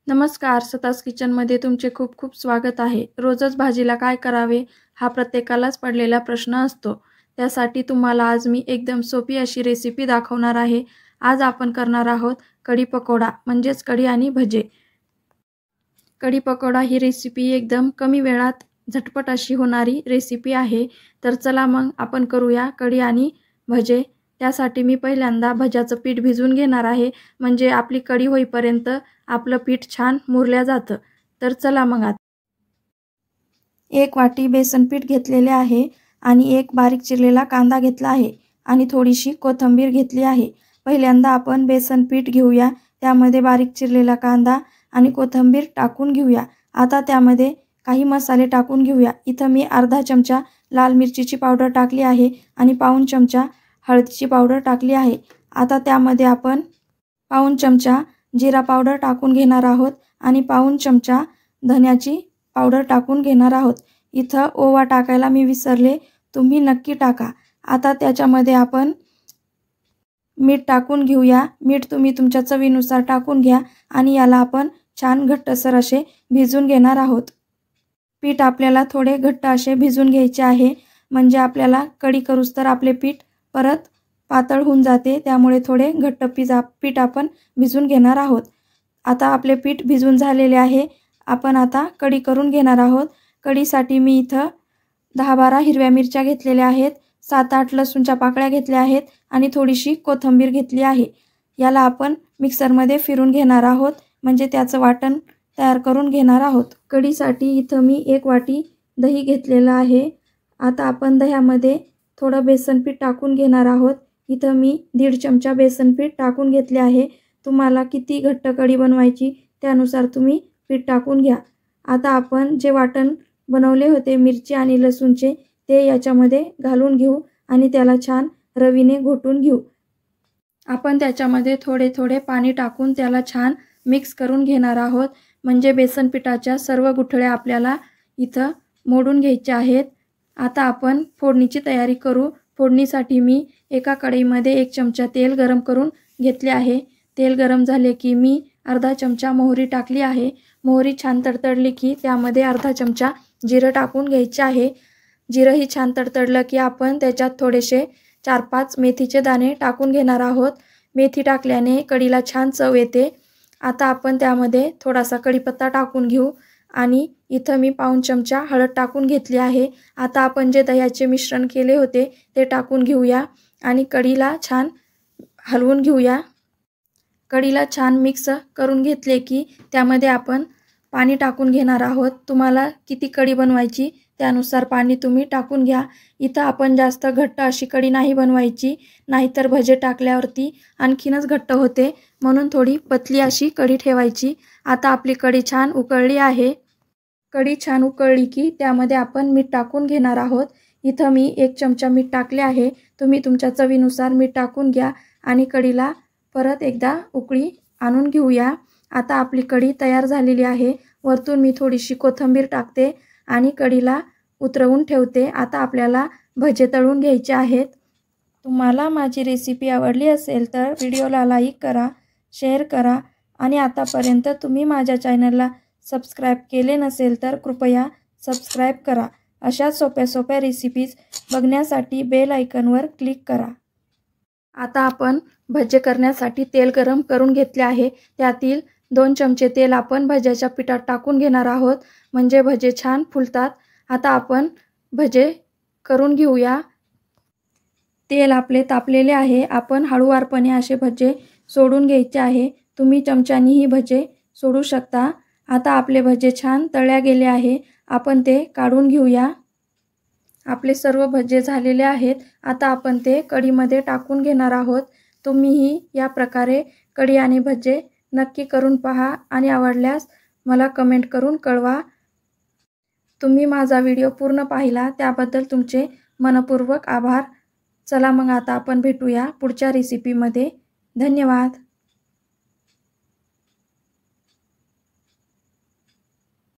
नमस्कार, सतास किचनमध्ये तुमचे खूप खूप स्वागत आहे। रोजच भाजीला काय करावे हा प्रत्येकालाच पडलेला प्रश्न असतो। त्यासाठी तुम्हाला आज मी एकदम सोपी अशी रेसिपी दाखवणार आहे। आज आपण करणार आहोत कढी पकोडा म्हणजेच कढी आणि भजे। कढी पकोडा ही रेसिपी एकदम कमी वेळात झटपट अशी होणारी रेसिपी आहे। तर चला मग आपण करूया कढी आणि भजे। त्यासाठी मी पहिल्यांदा भज्याचं पीठ भिजवून घेणार आहे, म्हणजे आपली कढी होईपर्यंत आपलं पीठ छान मुरल्या जातं। तर चला मग आता 1 वाटी बेसन पीठ घेतलेले आहे आणि 1 बारीक चिरलेला कांदा घेतला आहे आणि थोडीशी कोथिंबीर घेतली आहे। पहिल्यांदा आपण बेसन पीठ घेऊया, त्यामध्ये बारीक चिरलेला कांदा आणि कोथिंबीर टाकून घेऊया। आता त्यामध्ये काही मसाले टाकून घेऊया। इथं मी अर्धा चमचा लाल मिरचीची पावडर टाकली आहे आणि पाऊण चमचा हळदीची पावडर टाकली आहे। आता त्यामध्ये आपण पाऊण चमचा जिरा पावडर टाकून घेणार आहोत आणि पाऊण चमचा धन्याची पावडर टाकून घेणार आहोत। इथं ओवा टाकायला मी विसरले, तुम्ही नक्की टाका। आता त्याच्यामध्ये आपण मीठ टाकून घेऊया। मीठ तुम्ही तुमच्या चवीनुसार टाकून घ्या आणि याला आपण छान घट्टसर असे भिजून घेणार आहोत। पीठ आपल्याला थोडे घट्ट असे भिजून घ्यायचे आहे, म्हणजे आपल्याला कढी करूस तर आपले पीठ परत पातळ होऊन जाते, त्यामुळे थोडे घट्ट पीठ आपण भिजून घेणार आहोत। आता आपले पीठ भिजून झालेले आहे। आपण आता कढी करून घेणार आहोत। कढीसाठी मी इथं 10-12 हिरव्या मिरच्या घेतलेल्या आहेत, 7-8 लसूणच्या पाकळ्या घेतल्या आहेत आणि थोडीशी कोथिंबीर घेतली आहे। याला आपण मिक्सरमध्ये फिरून घेणार आहोत, म्हणजे त्याचं वाटण तयार करून घेणार आहोत। कढीसाठी इथं मी 1 वाटी दही घेतलेलं आहे। आता आपण दह्यामध्ये थोडं बेसन पीठ टाकून घेणार आहोत। इथं मी 1.5 चमचा बेसन पीठ टाकून घेतले आहे। तुम्हाला किती घट्ट कढी बनवायची त्यानुसार तुम्ही पीठ टाकून घ्या। आता आपण जे वाटण बनवले होते मिरची आणि लसूणचे, ते याच्यामध्ये घालून घेऊ आणि त्याला छान रवीने घोटून घेऊ। आपण त्याच्यामध्ये थोडे थोडे पाणी टाकून त्याला छान मिक्स करून घेणार आहोत, म्हणजे बेसन पिठाच्या सर्व गुठळ्या आपल्याला इथं मोडून घ्यायच्या आहेत। आता आपण फोडणीची तयारी करू। फोडणीसाठी मी एका कढईमध्ये 1 चमचा तेल गरम करून घेतले आहे। तेल गरम झाले की मी अर्धा चमचा मोहरी टाकली आहे। मोहरी छान तडतडली की त्यामध्ये अर्धा चमचा जिरं टाकून घ्यायचे आहे। जिरंही छान तडतडलं की आपण त्याच्यात थोडेसे 4-5 मेथीचे दाणे टाकून घेणार आहोत। मेथी टाकल्याने कढीला छान चव येते। आता आपण त्यामध्ये थोडासा कढीपत्ता टाकून घेऊ आणि इथं मी पाऊण चमचा हळद टाकून घेतली आहे। आता आपण जे दह्याचे मिश्रण केले होते ते टाकून घेऊया आणि कढीला छान हलवून घेऊया। कढीला छान मिक्स करून घेतले की त्यामध्ये आपण पाणी टाकून घेणार आहोत। तुम्हाला किती कढी बनवायची त्यानुसार पाणी तुम्ही टाकून घ्या। इथं आपण जास्त घट्ट अशी कढी नाही बनवायची, नाहीतर भजे टाकल्यावरती आणखीनच घट्ट होते, म्हणून थोडी पतली अशी कढी ठेवायची। आता आपली कढी छान उकळली आहे। कढी छान उकळली की त्यामध्ये आपण मीठ टाकून घेणार आहोत। इथं मी 1 चमचा मीठ टाकले आहे। तुम्ही तुमच्या चवीनुसार मीठ टाकून घ्या आणि कढीला परत एकदा उकळी आणून घेऊया। आता आपली कढी तयार झालेली आहे। वरतून मी थोडीशी कोथिंबीर टाकते आणि कढीला उतरवून ठेवते। आता आपल्याला भजे तळून घ्यायचे आहेत। तुम्हाला माझी रेसिपी आवडली असेल तर व्हिडिओला लाईक करा, शेअर करा आणि आतापर्यंत तुम्ही माझ्या चॅनलला सबस्क्राईब केले नसेल तर कृपया सबस्क्राईब करा। अशा सोप्या सोप्या रेसिपीज बघण्यासाठी बेल आयकॉनवर क्लिक करा। आता आपण भजे करण्यासाठी तेल गरम करून घेतले आहे। त्यातील 2 चमचे तेल आपण भज्याच्या पिठात टाकून घेणार आहोत, म्हणजे भजे छान फुलतात। आता आपण भजे करून घेऊया। तेल आपले तापलेले आहे। आपण हळूवारपणे असे भजे सोडून घ्यायचे आहे। तुम्ही चमच्यानेही भजे सोडू शकता। आता आपले भजे छान तळल्या गेले आहे। आपण ते काढून घेऊया। आपले सर्व भजे झालेले आहेत। आता आपण ते कढीमध्ये टाकून घेणार आहोत। तुम्हीही या प्रकारे कढी आणि भजे नक्की करून पहा आणि आवडल्यास मला कमेंट करून कळवा। तुम्ही माझा व्हिडिओ पूर्ण पाहिला त्याबद्दल तुमचे मनपूर्वक आभार। चला मग आता आपण भेटूया पुढच्या रेसिपीमध्ये। धन्यवाद।